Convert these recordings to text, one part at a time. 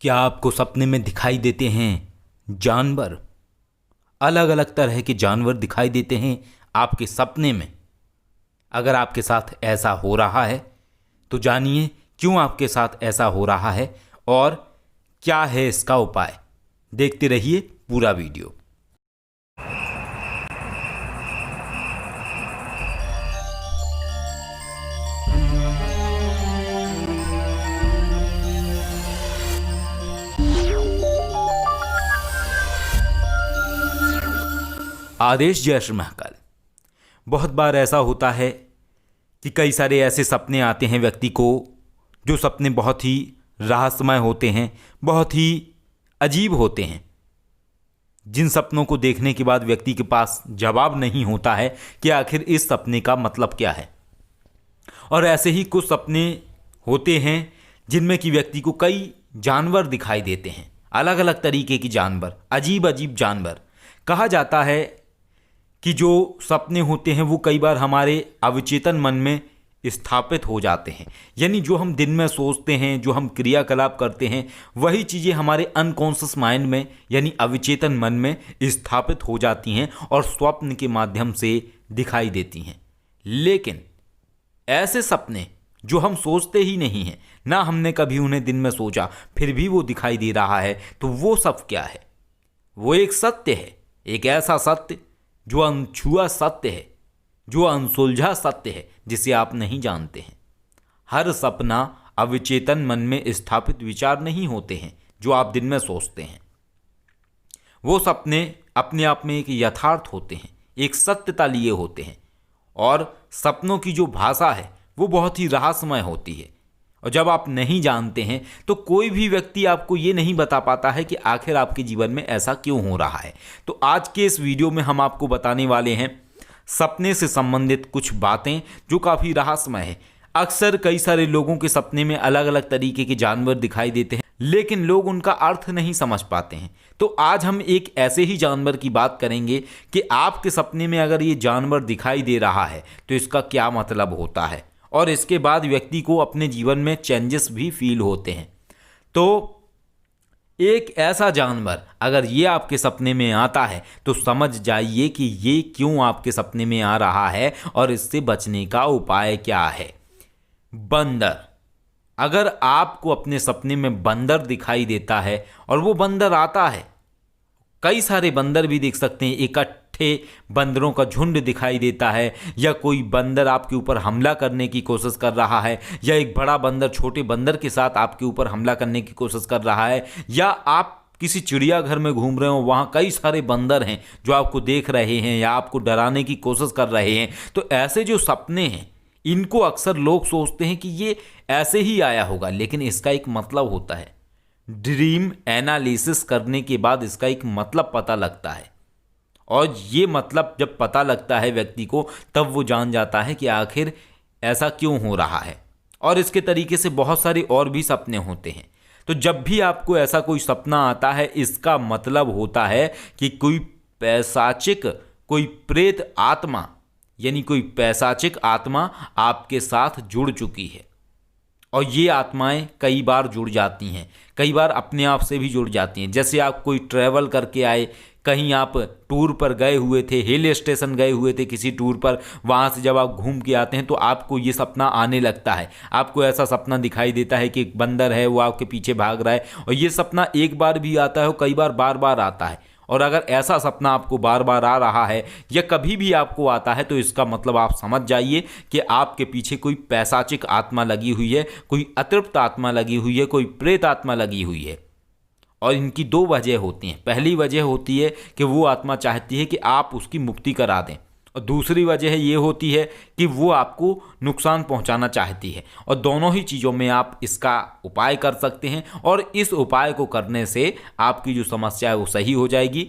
क्या आपको सपने में दिखाई देते हैं जानवर? अलग अलग तरह के जानवर दिखाई देते हैं आपके सपने में। अगर आपके साथ ऐसा हो रहा है तो जानिए क्यों आपके साथ ऐसा हो रहा है और क्या है इसका उपाय। देखते रहिए पूरा वीडियो। आदेश जय श्री महाकाल। बहुत बार ऐसा होता है कि कई सारे ऐसे सपने आते हैं व्यक्ति को, जो सपने बहुत ही रहस्यमय होते हैं, बहुत ही अजीब होते हैं, जिन सपनों को देखने के बाद व्यक्ति के पास जवाब नहीं होता है कि आखिर इस सपने का मतलब क्या है। और ऐसे ही कुछ सपने होते हैं जिनमें कि व्यक्ति को कई जानवर दिखाई देते हैं, अलग अलग तरीके की जानवर, अजीब अजीब जानवर। कहा जाता है कि जो सपने होते हैं वो कई बार हमारे अवचेतन मन में स्थापित हो जाते हैं, यानी जो हम दिन में सोचते हैं, जो हम क्रियाकलाप करते हैं, वही चीज़ें हमारे अनकॉन्शियस माइंड में यानी अवचेतन मन में स्थापित हो जाती हैं और स्वप्न के माध्यम से दिखाई देती हैं। लेकिन ऐसे सपने जो हम सोचते ही नहीं हैं, ना हमने कभी उन्हें दिन में सोचा, फिर भी वो दिखाई दे रहा है, तो वो सब क्या है? वो एक सत्य है, एक ऐसा सत्य जो अनछुआ सत्य है, जो अनसुलझा सत्य है, जिसे आप नहीं जानते हैं। हर सपना अवचेतन मन में स्थापित विचार नहीं होते हैं जो आप दिन में सोचते हैं। वो सपने अपने आप में एक यथार्थ होते हैं, एक सत्यता लिए होते हैं। और सपनों की जो भाषा है वो बहुत ही रहस्यमय होती है। और जब आप नहीं जानते हैं तो कोई भी व्यक्ति आपको ये नहीं बता पाता है कि आखिर आपके जीवन में ऐसा क्यों हो रहा है। तो आज के इस वीडियो में हम आपको बताने वाले हैं सपने से संबंधित कुछ बातें जो काफ़ी रहस्यमय है। अक्सर कई सारे लोगों के सपने में अलग अलग तरीके के जानवर दिखाई देते हैं, लेकिन लोग उनका अर्थ नहीं समझ पाते हैं। तो आज हम एक ऐसे ही जानवर की बात करेंगे कि आपके सपने में अगर ये जानवर दिखाई दे रहा है तो इसका क्या मतलब होता है, और इसके बाद व्यक्ति को अपने जीवन में चेंजेस भी फील होते हैं। तो एक ऐसा जानवर अगर ये आपके सपने में आता है तो समझ जाइए कि ये क्यों आपके सपने में आ रहा है और इससे बचने का उपाय क्या है। बंदर। अगर आपको अपने सपने में बंदर दिखाई देता है और वो बंदर आता है, कई सारे बंदर भी देख सकते हैं, इकट्ठे बंदरों का झुंड दिखाई देता है, या कोई बंदर आपके ऊपर हमला करने की कोशिश कर रहा है, या एक बड़ा बंदर छोटे बंदर के साथ आपके ऊपर हमला करने की कोशिश कर रहा है, या आप किसी चिड़ियाघर में घूम रहे हो, वहाँ कई सारे बंदर हैं जो आपको देख रहे हैं या आपको डराने की कोशिश कर रहे हैं। तो ऐसे जो सपने हैं इनको अक्सर लोग सोचते हैं कि ये ऐसे ही आया होगा, लेकिन इसका एक मतलब होता है। ड्रीम एनालिसिस करने के बाद इसका एक मतलब पता लगता है, और ये मतलब जब पता लगता है व्यक्ति को, तब वो जान जाता है कि आखिर ऐसा क्यों हो रहा है। और इसके तरीके से बहुत सारे और भी सपने होते हैं। तो जब भी आपको ऐसा कोई सपना आता है, इसका मतलब होता है कि कोई पैशाचिक, कोई प्रेत आत्मा, यानी कोई पैशाचिक आत्मा आपके साथ जुड़ चुकी है। और ये आत्माएं कई बार जुड़ जाती हैं, कई बार अपने आप से भी जुड़ जाती हैं। जैसे आप कोई ट्रैवल करके आए, कहीं आप टूर पर गए हुए थे, हिल स्टेशन गए हुए थे किसी टूर पर, वहाँ से जब आप घूम के आते हैं तो आपको ये सपना आने लगता है। आपको ऐसा सपना दिखाई देता है कि एक बंदर है, वो आपके पीछे भाग रहा है। और ये सपना एक बार भी आता है, कई बार बार बार आता है। और अगर ऐसा सपना आपको बार बार आ रहा है या कभी भी आपको आता है, तो इसका मतलब आप समझ जाइए कि आपके पीछे कोई पैशाचिक आत्मा लगी हुई है, कोई अतृप्त आत्मा लगी हुई है, कोई प्रेत आत्मा लगी हुई है। और इनकी दो वजह होती हैं। पहली वजह होती है कि वो आत्मा चाहती है कि आप उसकी मुक्ति करा दें, और दूसरी वजह ये होती है कि वो आपको नुकसान पहुंचाना चाहती है। और दोनों ही चीज़ों में आप इसका उपाय कर सकते हैं, और इस उपाय को करने से आपकी जो समस्या है वो सही हो जाएगी।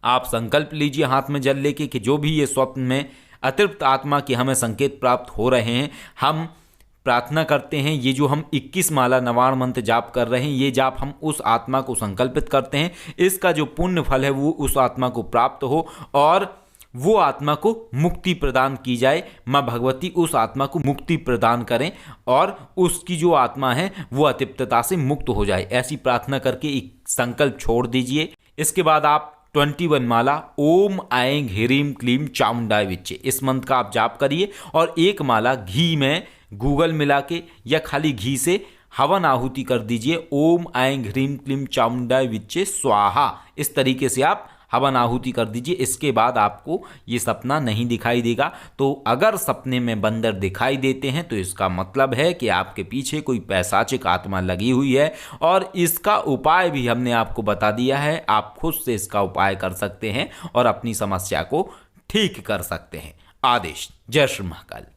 आप संकल्प लीजिए हाथ में जल लेके कि जो भी ये स्वप्न में अतृप्त आत्मा के हमें संकेत प्राप्त हो रहे हैं, हम प्रार्थना करते हैं, ये जो हम 21 माला नवाण मंत्र जाप कर रहे हैं, ये जाप हम उस आत्मा को संकल्पित करते हैं, इसका जो पुण्य फल है वो उस आत्मा को प्राप्त हो। और वो आत्मा को मुक्ति प्रदान की जाए, माँ भगवती उस आत्मा को मुक्ति प्रदान करें और उसकी जो आत्मा है वो अतिप्तता से मुक्त हो जाए। ऐसी प्रार्थना करके एक संकल्प छोड़ दीजिए। इसके बाद आप 21 माला ओम ऐं ह्रीं क्लीं चामुंडाय विच्चे इस मंत्र का आप जाप करिए और एक माला घी में गूगल मिला के या खाली घी से हवन आहुति कर दीजिए। ओम ऐं ह्रीं क्लीं चामुंडाय विच्चे स्वाहा, इस तरीके से आप हवन आहुति कर दीजिए। इसके बाद आपको ये सपना नहीं दिखाई देगा। तो अगर सपने में बंदर दिखाई देते हैं तो इसका मतलब है कि आपके पीछे कोई पैशाचिक आत्मा लगी हुई है और इसका उपाय भी हमने आपको बता दिया है। आप खुद से इसका उपाय कर सकते हैं और अपनी समस्या को ठीक कर सकते हैं। आदेश। जय श्री महाकाल।